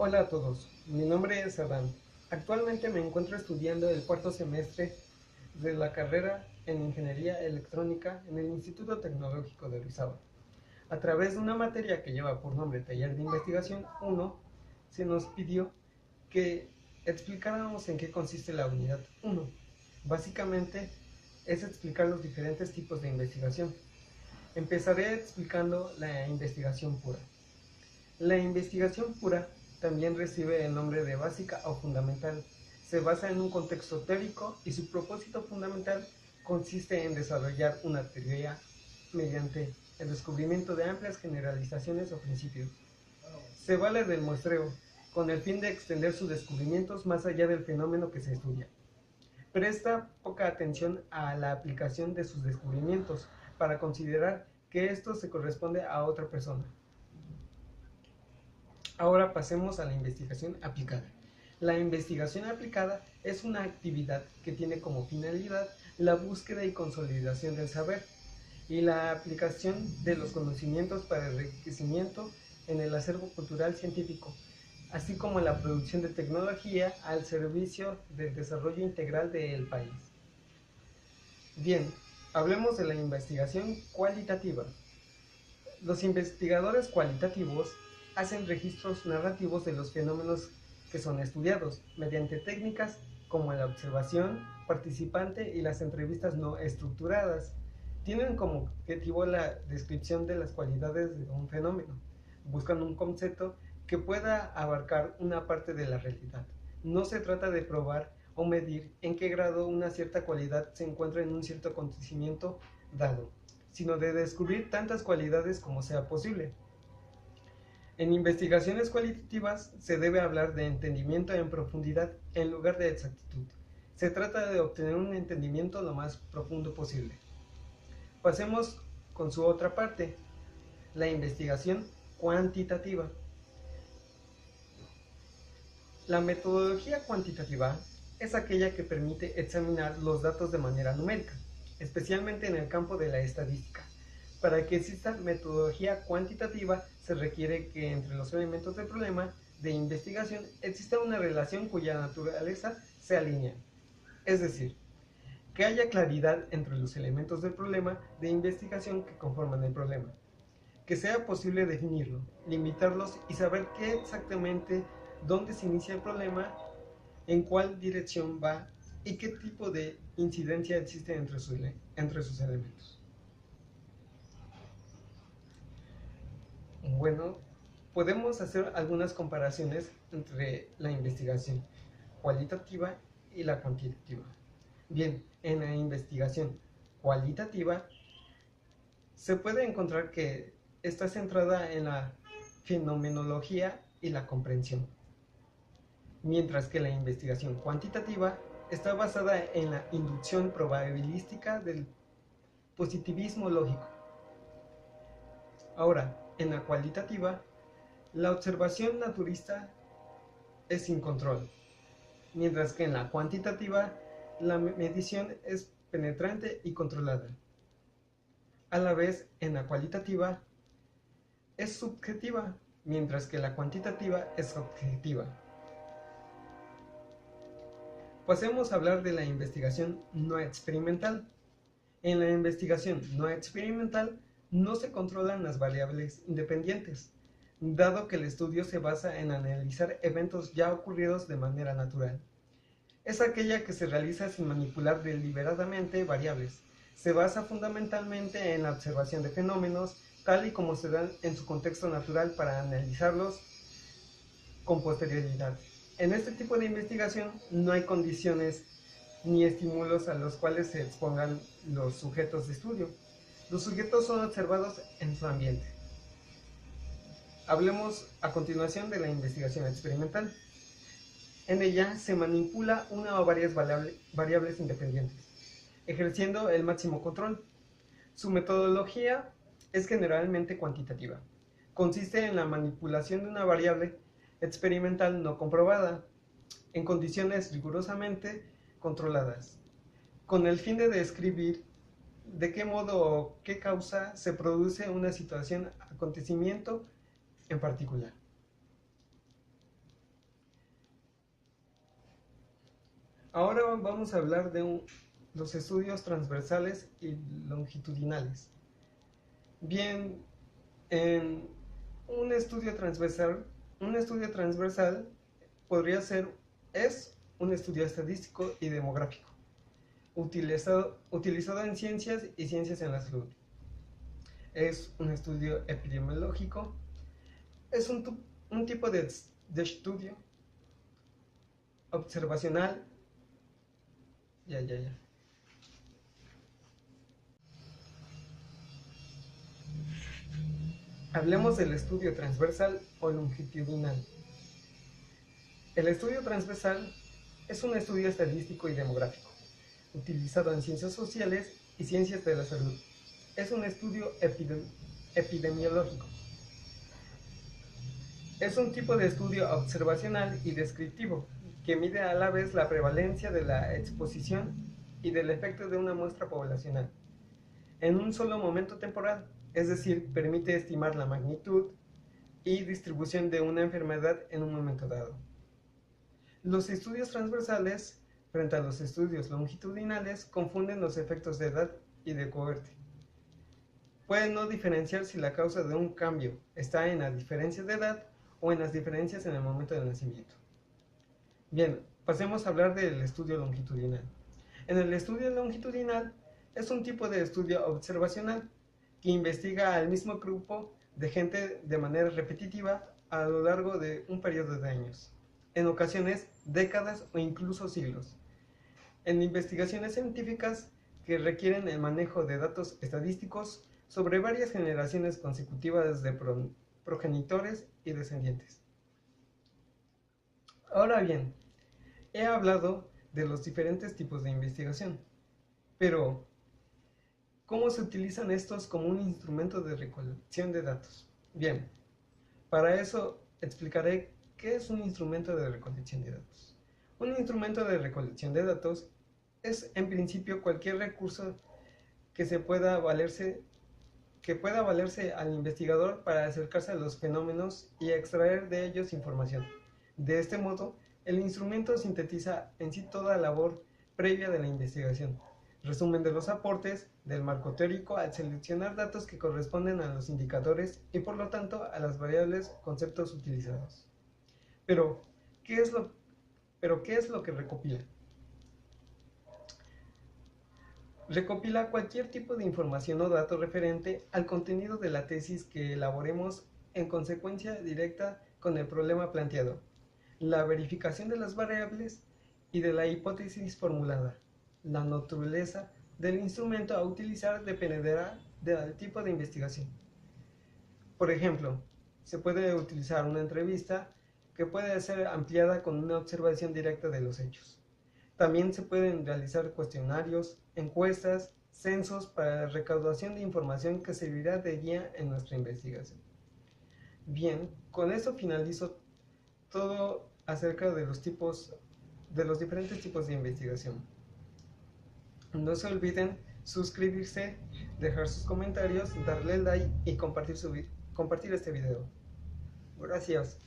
Hola a todos, mi nombre es Adán. Actualmente me encuentro estudiando el cuarto semestre de la carrera en Ingeniería Electrónica en el Instituto Tecnológico de Orizaba. A través de una materia que lleva por nombre Taller de Investigación 1, se nos pidió que explicáramos en qué consiste la unidad 1. Básicamente es explicar los diferentes tipos de investigación. Empezaré explicando la investigación pura. La investigación pura también recibe el nombre de básica o fundamental. Se basa en un contexto teórico y su propósito fundamental consiste en desarrollar una teoría mediante el descubrimiento de amplias generalizaciones o principios. Se vale del muestreo con el fin de extender sus descubrimientos más allá del fenómeno que se estudia. Presta poca atención a la aplicación de sus descubrimientos para considerar que esto se corresponde a otra persona. Ahora pasemos a la investigación aplicada. La investigación aplicada es una actividad que tiene como finalidad la búsqueda y consolidación del saber y la aplicación de los conocimientos para el enriquecimiento en el acervo cultural científico, así como la producción de tecnología al servicio del desarrollo integral del país. Bien, hablemos de la investigación cualitativa. Los investigadores cualitativos hacen registros narrativos de los fenómenos que son estudiados mediante técnicas como la observación participante y las entrevistas no estructuradas. Tienen como objetivo la descripción de las cualidades de un fenómeno. Buscan un concepto que pueda abarcar una parte de la realidad. No se trata de probar o medir en qué grado una cierta cualidad se encuentra en un cierto acontecimiento dado, sino de descubrir tantas cualidades como sea posible. En investigaciones cualitativas se debe hablar de entendimiento en profundidad en lugar de exactitud. Se trata de obtener un entendimiento lo más profundo posible. Pasemos con su otra parte, la investigación cuantitativa. La metodología cuantitativa es aquella que permite examinar los datos de manera numérica, especialmente en el campo de la estadística. Para que exista metodología cuantitativa se requiere que entre los elementos del problema de investigación exista una relación cuya naturaleza se alinea. Es decir, que haya claridad entre los elementos del problema de investigación que conforman el problema. Que sea posible definirlo, limitarlos y saber qué exactamente dónde se inicia el problema, en cuál dirección va y qué tipo de incidencia existe entre sus elementos. Bueno, podemos hacer algunas comparaciones entre la investigación cualitativa y la cuantitativa. Bien, en la investigación cualitativa se puede encontrar que está centrada en la fenomenología y la comprensión, mientras que la investigación cuantitativa está basada en la inducción probabilística del positivismo lógico. Ahora, en la cualitativa, la observación naturista es sin control, mientras que en la cuantitativa, la medición es penetrante y controlada. A la vez, en la cualitativa, es subjetiva, mientras que la cuantitativa es objetiva. Pasemos a hablar de la investigación no experimental. En la investigación no experimental no se controlan las variables independientes, dado que el estudio se basa en analizar eventos ya ocurridos de manera natural. Es aquella que se realiza sin manipular deliberadamente variables. Se basa fundamentalmente en la observación de fenómenos tal y como se dan en su contexto natural para analizarlos con posterioridad. En este tipo de investigación no hay condiciones ni estímulos a los cuales se expongan los sujetos de estudio. Los sujetos son observados en su ambiente. Hablemos a continuación de la investigación experimental. En ella se manipula una o varias variables independientes, ejerciendo el máximo control. Su metodología es generalmente cuantitativa. Consiste en la manipulación de una variable experimental no comprobada, en condiciones rigurosamente controladas, con el fin de describir de qué modo o qué causa se produce una situación, acontecimiento en particular. Ahora vamos a hablar de los estudios transversales y longitudinales. Bien, en un estudio transversal es un estudio estadístico y demográfico, utilizado en ciencias y ciencias en la salud. Es un estudio epidemiológico, es un tipo de estudio observacional. Ya. Hablemos del estudio transversal o longitudinal. El estudio transversal es un estudio estadístico y demográfico, utilizado en ciencias sociales y ciencias de la salud. Es un estudio epidemiológico. Es un tipo de estudio observacional y descriptivo que mide a la vez la prevalencia de la exposición y del efecto de una muestra poblacional en un solo momento temporal, es decir, permite estimar la magnitud y distribución de una enfermedad en un momento dado. Los estudios transversales, frente a los estudios longitudinales, confunden los efectos de edad y de cohorte. Pueden no diferenciar si la causa de un cambio está en la diferencia de edad o en las diferencias en el momento del nacimiento. Bien, pasemos a hablar del estudio longitudinal. En el estudio longitudinal es un tipo de estudio observacional que investiga al mismo grupo de gente de manera repetitiva a lo largo de un periodo de años, en ocasiones décadas o incluso siglos, en investigaciones científicas que requieren el manejo de datos estadísticos sobre varias generaciones consecutivas de progenitores y descendientes. Ahora bien, he hablado de los diferentes tipos de investigación, pero ¿cómo se utilizan estos como un instrumento de recolección de datos? Bien, para eso explicaré qué es un instrumento de recolección de datos. Un instrumento de recolección de datos es en principio cualquier recurso que pueda valerse al investigador para acercarse a los fenómenos y extraer de ellos información. De este modo, el instrumento sintetiza en sí toda la labor previa de la investigación, resumen de los aportes del marco teórico al seleccionar datos que corresponden a los indicadores y por lo tanto a las variables conceptos utilizados. Pero, ¿qué es lo que recopila? Recopila cualquier tipo de información o dato referente al contenido de la tesis que elaboremos en consecuencia directa con el problema planteado, la verificación de las variables y de la hipótesis formulada. La naturaleza del instrumento a utilizar dependerá del tipo de investigación. Por ejemplo, se puede utilizar una entrevista que puede ser ampliada con una observación directa de los hechos. También se pueden realizar cuestionarios, encuestas, censos para la recaudación de información que servirá de guía en nuestra investigación. Bien, con esto finalizo todo acerca de los diferentes tipos de investigación. No se olviden suscribirse, dejar sus comentarios, darle like y compartir este video. Gracias.